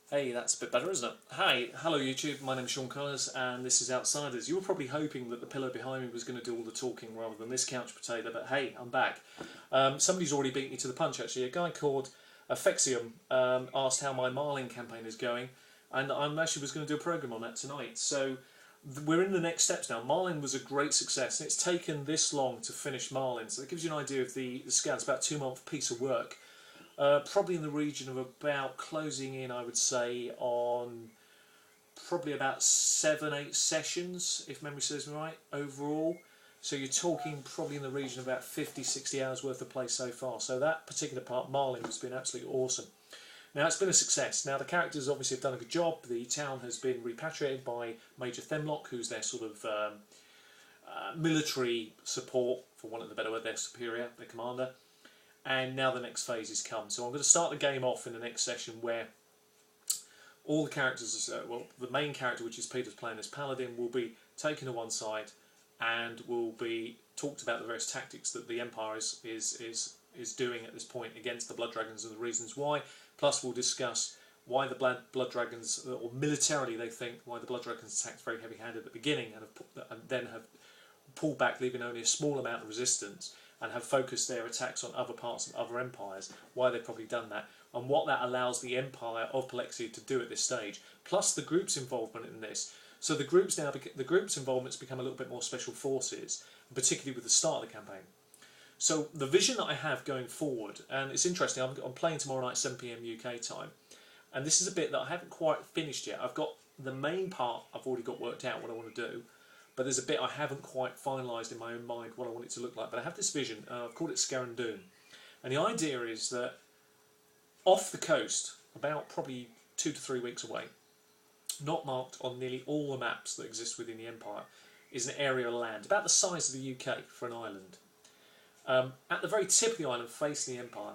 Hey, that's a bit better, isn't it? Hi, hello YouTube, my name's Sean Connors and this is Outsiders. You were probably hoping that the pillow behind me was going to do all the talking rather than this couch potato, but hey, I'm back. Somebody's already beat me to the punch actually. A guy called Affexium asked how my Marlin campaign is going, and I actually was going to do a programme on that tonight. So we're in the next steps now. Marlin was a great success and it's taken this long to finish Marlin, so that gives you an idea of the scale. It's about a 2 month piece of work. Probably in the region of about closing in, I would say, on probably about 7, 8 sessions, if memory serves me right, overall. So you're talking probably in the region of about 50, 60 hours worth of play so far. So that particular part, Marlin, has been absolutely awesome. Now it's been a success. Now the characters obviously have done a good job. The town has been repatriated by Major Themlock, who's their sort of military support, for want of a better word, their superior, their commander. And now the next phase has come. So I'm going to start the game off in the next session where all the characters, well, the main character, which is Peter's playing as Paladin, will be taken to one side and will be talked about the various tactics that the Empire is doing at this point against the Blood Dragons and the reasons why. Plus we'll discuss why the Blood Dragons, or militarily they think, why the Blood Dragons attacked very heavy-handed at the beginning and then have pulled back, leaving only a small amount of resistance, and have focused their attacks on other parts of other empires, why they've probably done that, and what that allows the Empire of Palexia to do at this stage, plus the group's involvement in this. So the group's involvement's become a little bit more special forces, particularly with the start of the campaign. So the vision that I have going forward, and it's interesting, I'm playing tomorrow night 7 PM UK time, and this is a bit that I haven't quite finished yet. I've got the main part, I've already got worked out what I want to do, but there's a bit I haven't quite finalised in my own mind what I want it to look like. But I have this vision, I've called it Scarandun. And the idea is that off the coast, about probably 2 to 3 weeks away, not marked on nearly all the maps that exist within the Empire, is an area of land, about the size of the UK for an island. At the very tip of the island, facing the Empire,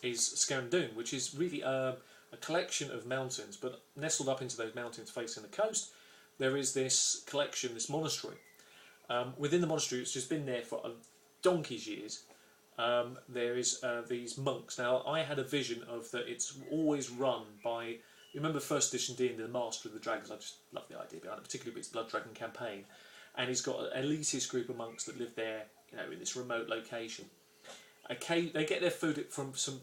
is Scarandun, which is really a collection of mountains, but nestled up into those mountains facing the coast, there is this collection, this monastery. Within the monastery, it's just been there for donkey's years. There is these monks. Now, I had a vision of that it's always run by, you remember first edition D&D, the Master of the Dragons. I just love the idea behind it, particularly with its Blood Dragon campaign. And he's got an elitist group of monks that live there, in this remote location. Okay, they get their food from some.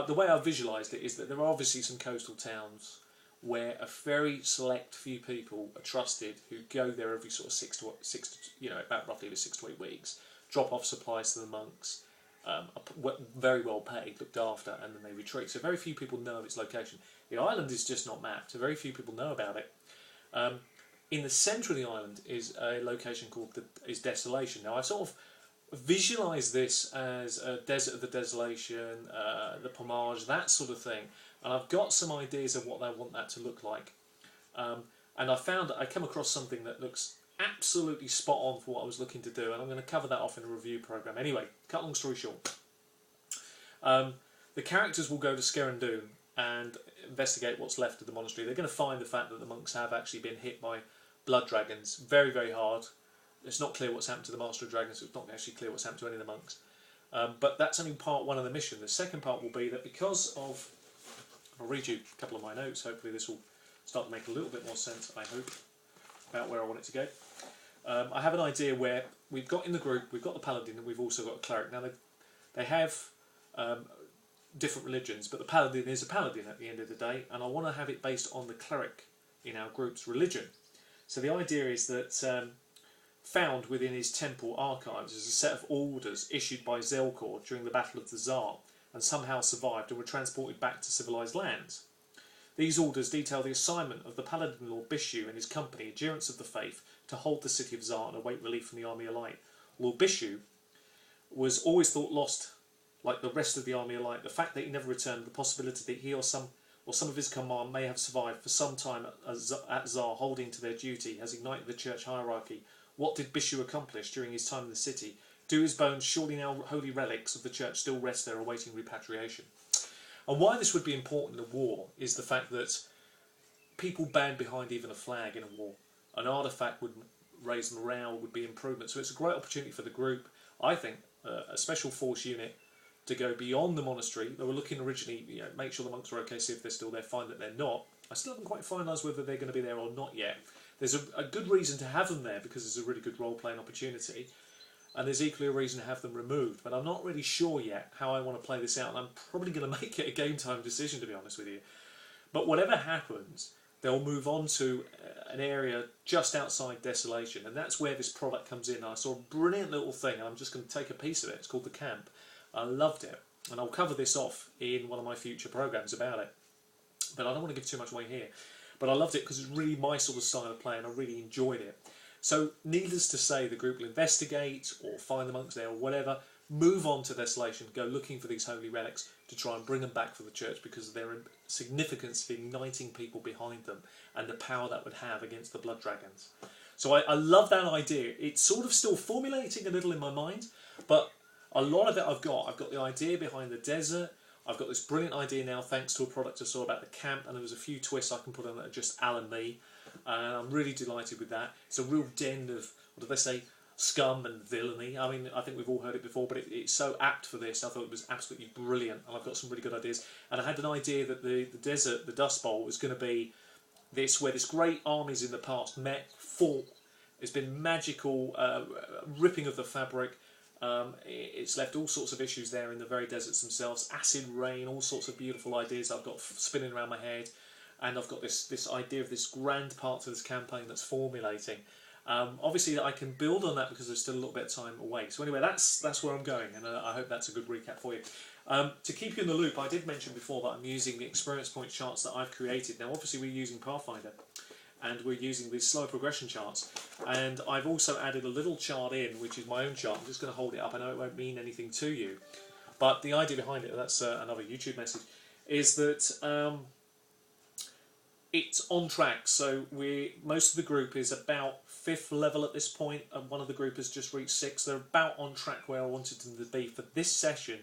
The way I visualised it is that there are obviously some coastal towns where a very select few people are trusted who go there every sort of about roughly every 6 to 8 weeks, drop off supplies to the monks, are very well paid, looked after, and then they retreat. So very few people know of its location. The island is just not mapped, so very few people know about it. In the centre of the island is a location called Desolation. Now I sort of visualise this as a Desert of the Desolation, the Pomage, that sort of thing. And I've got some ideas of what I want that to look like. And I come across something that looks absolutely spot on for what I was looking to do, and I'm going to cover that off in a review programme. Anyway, cut long story short. The characters will go to Scarandun and investigate what's left of the monastery. They're going to find the fact that the monks have actually been hit by blood dragons very, very hard. It's not clear what's happened to the Master of Dragons, so it's not actually clear what's happened to any of the monks. But that's only part one of the mission. The second part will be that because of... I'll read you a couple of my notes. Hopefully this will start to make a little bit more sense, I hope, about where I want it to go. I have an idea where we've got in the group, we've got the Paladin and we've also got a Cleric. Now they have different religions, but the Paladin is a Paladin at the end of the day, and I want to have it based on the Cleric in our group's religion. So the idea is that found within his temple archives is a set of orders issued by Zelkor during the Battle of the Tsar, and somehow survived and were transported back to civilised lands. These orders detail the assignment of the Paladin Lord Bishu and his company, adherents of the faith, to hold the city of Zar and await relief from the Army of Light. Lord Bishu was always thought lost, like the rest of the Army of Light. The fact that he never returned, the possibility that he or some of his command may have survived for some time at Zar holding to their duty, has ignited the church hierarchy. What did Bishu accomplish during his time in the city? Do his bones, surely now holy relics of the church, still rest there awaiting repatriation? And why this would be important in a war is the fact that people band behind even a flag in a war. An artefact would raise morale, would be improvement. So it's a great opportunity for the group, I think, a special force unit to go beyond the monastery. They were looking originally, make sure the monks were okay, see if they're still there, find that they're not. I still haven't quite finalised whether they're going to be there or not yet. There's a good reason to have them there because it's a really good role-playing opportunity, and there's equally a reason to have them removed, but I'm not really sure yet how I want to play this out, and I'm probably going to make it a game time decision, to be honest with you. But whatever happens, they'll move on to an area just outside Desolation, and that's where this product comes in. I saw a brilliant little thing, and I'm just going to take a piece of it. It's called The Camp. I loved it, and I'll cover this off in one of my future programmes about it, but I don't want to give too much away here. But I loved it because it's really my sort of style of play, and I really enjoyed it. So, needless to say, the group will investigate or find the monks there or whatever, move on to Desolation, go looking for these holy relics to try and bring them back for the church because of their significance of igniting people behind them and the power that would have against the blood dragons. So I love that idea. It's sort of still formulating a little in my mind, but a lot of it I've got. I've got the idea behind the desert. I've got this brilliant idea now thanks to a product I saw about the camp, and there was a few twists I can put on that are just Al and me. And I'm really delighted with that. It's a real den of, what do they say, scum and villainy. I mean, I think we've all heard it before, but it's so apt for this. I thought it was absolutely brilliant, and I've got some really good ideas. And I had an idea that the desert, the Dust Bowl, was going to be this, where this great armies in the past met, fought. There's been magical ripping of the fabric. It's left all sorts of issues there in the very deserts themselves. Acid rain, all sorts of beautiful ideas I've got spinning around my head. And I've got this idea of this grand part to this campaign that's formulating. Obviously, I can build on that because there's still a little bit of time away. So anyway, that's where I'm going, and I hope that's a good recap for you. To keep you in the loop, I did mention before that I'm using the experience point charts that I've created. Now, obviously, we're using Pathfinder, and we're using these slow progression charts. And I've also added a little chart in, which is my own chart. I'm just going to hold it up. I know it won't mean anything to you, but the idea behind it, that's another YouTube message, is that it's on track. So most of the group is about 5th level at this point, and one of the group has just reached 6th. They're about on track where I wanted them to be for this session,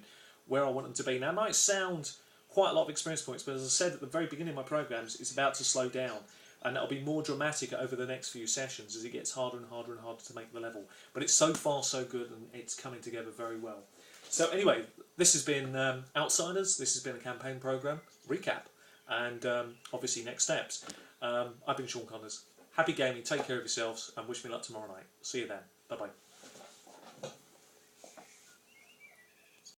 where I want them to be. Now, it might sound quite a lot of experience points, but as I said at the very beginning of my programs, it's about to slow down, and that'll be more dramatic over the next few sessions as it gets harder and harder and harder to make the level. But it's so far so good, and it's coming together very well. So anyway, this has been Outsiders. This has been a campaign program recap, and obviously next steps. I've been Sean Connors. Happy gaming, take care of yourselves, and wish me luck tomorrow night. See you then. Bye bye.